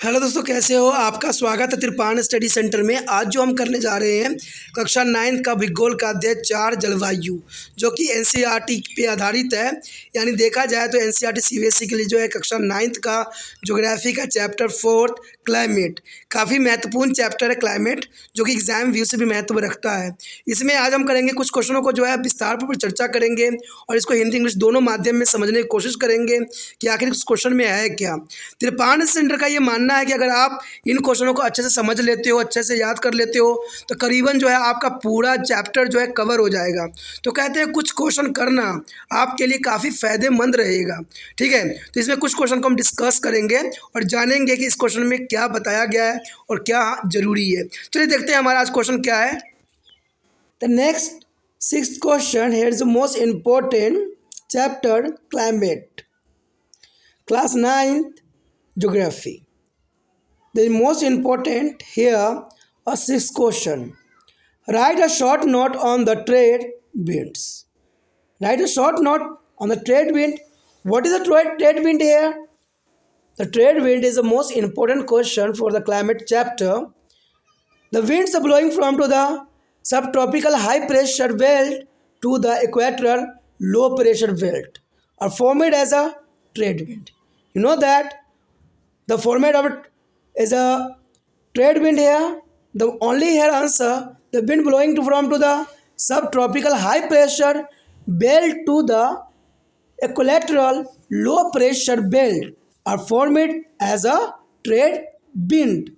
Hello दोस्तों, कैसे हो? आपका स्वागत है त्रिपाण स्टडी सेंटर में। आज जो हम करने जा रहे हैं कक्षा 9 का भूगोल का अध्याय 4 जलवायु, जो कि एनसीईआरटी पे आधारित है। यानी देखा जाए तो एनसीईआरटी सीबीएसई के लिए जो है कक्षा 9 का ज्योग्राफी का चैप्टर 4 क्लाइमेट काफ़ी महत्वपूर्ण चैप्टर है। क्लाइमेट जो कि एग्जाम व्यू से भी महत्व रखता है। इसमें आज हम करेंगे कुछ क्वेश्चनों को जो है विस्तार पर चर्चा करेंगे और इसको हिंदी इंग्लिश दोनों माध्यम में समझने की कोशिश करेंगे कि आखिर इस क्वेश्चन में है क्या। त्रिपाण सेंटर का ये मानना है कि अगर आप इन क्वेश्चनों को अच्छे से समझ लेते हो, अच्छे से याद कर लेते हो, तो करीबन जो है आपका पूरा चैप्टर जो है कवर हो जाएगा। तो कहते हैं कुछ क्वेश्चन करना आपके लिए काफ़ी फ़ायदेमंद रहेगा। ठीक है, तो इसमें कुछ क्वेश्चन को हम डिस्कस करेंगे और जानेंगे कि इस क्वेश्चन में क्या बताया गया है और क्या ज़रूरी है। चलिए देखते हैं हमारा आज क्वेश्चन क्या है। The next 6th question here is the most important chapter climate, class 9th geography. The most important here a 6th question. Write a short note on the trade winds. Write a short note on the trade wind. What is the trade wind here? The trade wind is the most important question for the climate chapter. The winds are blowing from to the subtropical high pressure belt to the equatorial low pressure belt are formed as a trade wind. You know that the format of it is a trade wind here. The only here answer, the wind blowing from to the subtropical high pressure belt to the equatorial low pressure belt are formed as a trade wind.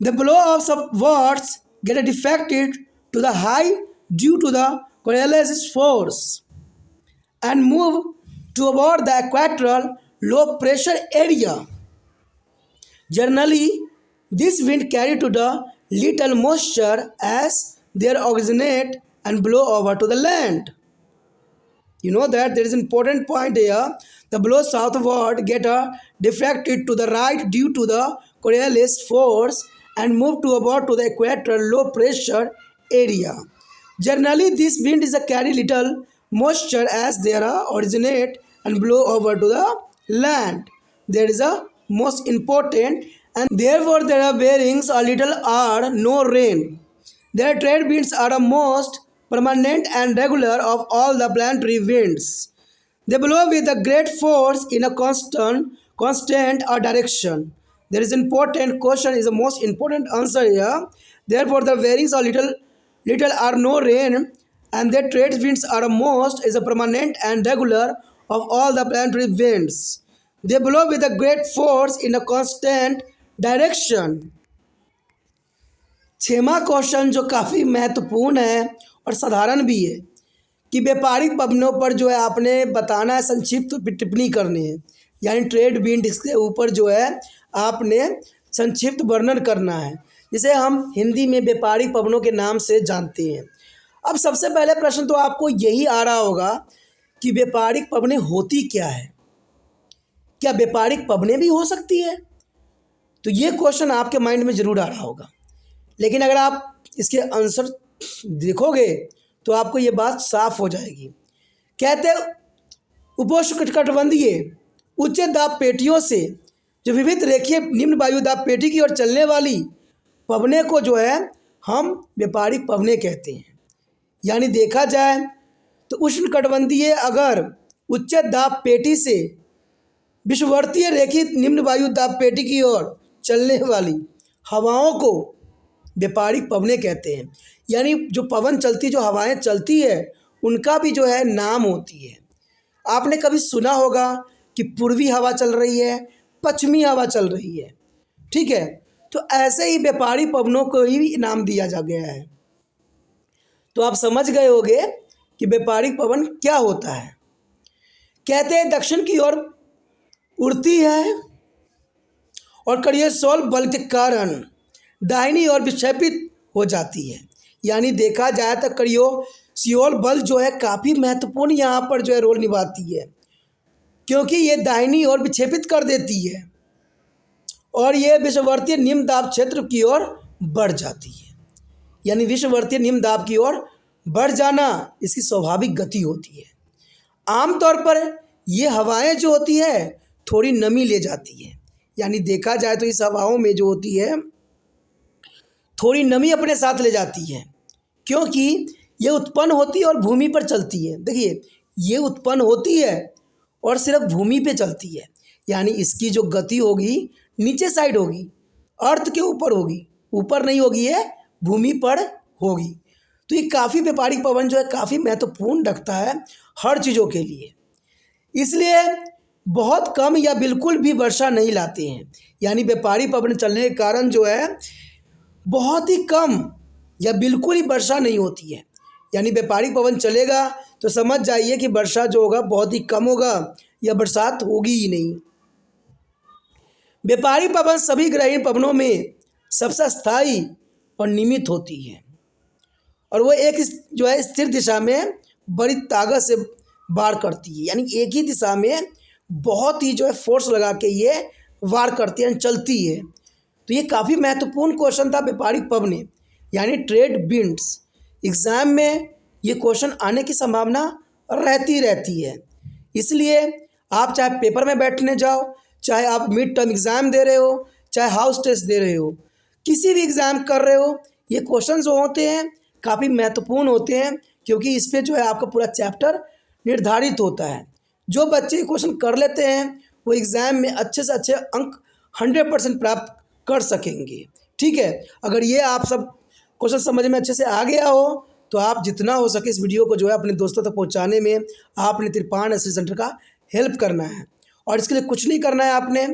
The blow of subwards get deflected to the high due to the Coriolis force and move toward the equatorial low pressure area. Generally, this wind carry to the little moisture as they originate and blow over to the land. You know that there is an important point here. The blow southward get deflected to the right due to the Coriolis force and move toward to the equator low pressure area. Generally, this wind is a carry little moisture as they originate and blow over to the land. There is a most important, and therefore there are bearings a little or no rain. Their trade winds are the most permanent and regular of all the planetary winds. They blow with a great force in a constant direction. There is important question is the most important answer here. Therefore, the bearings are little or no rain, and their trade winds are the most is a permanent and regular of all the planetary winds. They blow with a great force in a constant direction. 6वां question जो काफ़ी महत्वपूर्ण है और साधारण भी है कि व्यापारिक पवनों पर जो है आपने बताना है, संक्षिप्त टिप्पणी करनी है। यानी ट्रेड विंड के ऊपर जो है आपने संक्षिप्त वर्णन करना है, जिसे हम हिंदी में व्यापारिक पवनों के नाम से जानते हैं। अब सबसे पहले प्रश्न तो आपको यही आ रहा होगा कि व्यापारिक पवनें होती क्या है, क्या व्यापारिक पवनें भी हो सकती है? तो ये क्वेश्चन आपके माइंड में ज़रूर आ रहा होगा, लेकिन अगर आप इसके आंसर देखोगे तो आपको ये बात साफ हो जाएगी। कहते उपोष्णकटिबंधीय उच्च दाब पेटियों से जो विविध रेखीय निम्न वायु दाब पेटी की ओर चलने वाली पवने को जो है हम व्यापारिक पवने कहते हैं। यानी देखा जाए तो उष्णकटिबंधीय अगर उच्च दाब पेटी से विषुववर्तीय रेखित निम्न वायु दाब पेटी की ओर चलने वाली हवाओं को व्यापारिक पवनें कहते हैं। यानी जो पवन चलती, जो हवाएं चलती है, उनका भी जो है नाम होती है। आपने कभी सुना होगा कि पूर्वी हवा चल रही है, पश्चिमी हवा चल रही है, ठीक है। तो ऐसे ही व्यापारिक पवनों को ही नाम दिया जा गया है। तो आप समझ गए होंगे कि व्यापारिक पवन क्या होता है। कहते हैं दक्षिण की ओर उड़ती है और करियोसोल बल के कारण दाहिनी ओर विक्षेपित हो जाती है। यानी देखा जाए तो करियोसोल बल जो है काफ़ी महत्वपूर्ण यहाँ पर जो है रोल निभाती है, क्योंकि ये दाहिनी ओर विक्षेपित कर देती है और ये विषुववर्तीय निम्न दाब क्षेत्र की ओर बढ़ जाती है। यानी विषुववर्तीय निम्न दाब की ओर बढ़ जाना इसकी स्वाभाविक गति होती है। आमतौर पर ये हवाएं जो होती है थोड़ी नमी ले जाती है, यानी देखा जाए तो इस हवाओं में जो होती है थोड़ी नमी अपने साथ ले जाती है, क्योंकि ये उत्पन्न होती है और भूमि पर चलती है। देखिए, ये उत्पन्न होती है और सिर्फ भूमि पे चलती है, यानी इसकी जो गति होगी नीचे साइड होगी, अर्थ के ऊपर होगी, ऊपर नहीं होगी, ये भूमि पर होगी। तो ये काफ़ी व्यापारिक पवन जो है काफ़ी महत्वपूर्ण रखता है हर चीज़ों के लिए, इसलिए बहुत कम या बिल्कुल भी वर्षा नहीं लाते हैं। यानी व्यापारिक पवन चलने के कारण जो है बहुत ही कम या बिल्कुल ही वर्षा नहीं होती है। यानी व्यापारिक पवन चलेगा तो समझ जाइए कि वर्षा जो होगा बहुत ही कम होगा या बरसात होगी ही नहीं। व्यापारिक पवन सभी ग्रहण पवनों में सबसे स्थायी और नियमित होती है, और वो एक जो है स्थिर दिशा में बड़ी ताकत से वार करती है। यानी एक ही दिशा में बहुत ही जो है फोर्स लगा के ये वार करती है, चलती है। तो ये काफ़ी महत्वपूर्ण क्वेश्चन था व्यापारिक पवन यानी ट्रेड विंड्स। एग्ज़ाम में ये क्वेश्चन आने की संभावना रहती है, इसलिए आप चाहे पेपर में बैठने जाओ, चाहे आप मिड टर्म एग्ज़ाम दे रहे हो, चाहे हाउस टेस्ट दे रहे हो, किसी भी एग्ज़ाम कर रहे हो, ये क्वेश्चन जो होते हैं काफ़ी महत्वपूर्ण होते हैं, क्योंकि इस पर जो है आपका पूरा चैप्टर निर्धारित होता है। जो बच्चे क्वेश्चन कर लेते हैं वो एग्ज़ाम में अच्छे से अच्छे अंक 100% प्राप्त कर सकेंगे। ठीक है, अगर ये आप सब क्वेश्चन समझ में अच्छे से आ गया हो तो आप जितना हो सके इस वीडियो को जो है अपने दोस्तों तक पहुंचाने में आपने तिरपान स्टडी सेंटर का हेल्प करना है। और इसके लिए कुछ नहीं करना है, आपने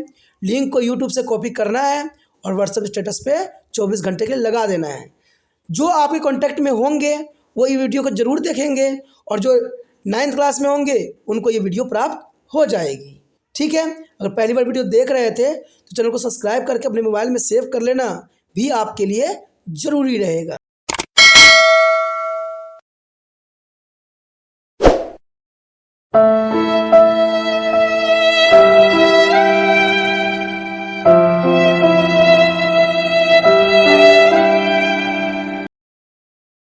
लिंक को यूट्यूब से कॉपी करना है और व्हाट्सएप स्टेटस पे 24 घंटे के लिए लगा देना है। जो आपके कॉन्टैक्ट में होंगे वो ये वीडियो को ज़रूर देखेंगे, और जो 9th क्लास में होंगे उनको ये वीडियो प्राप्त हो जाएगी। ठीक है, अगर पहली बार वीडियो देख रहे थे तो चैनल को सब्सक्राइब करके अपने मोबाइल में सेव कर लेना भी आपके लिए ज़रूरी रहेगा।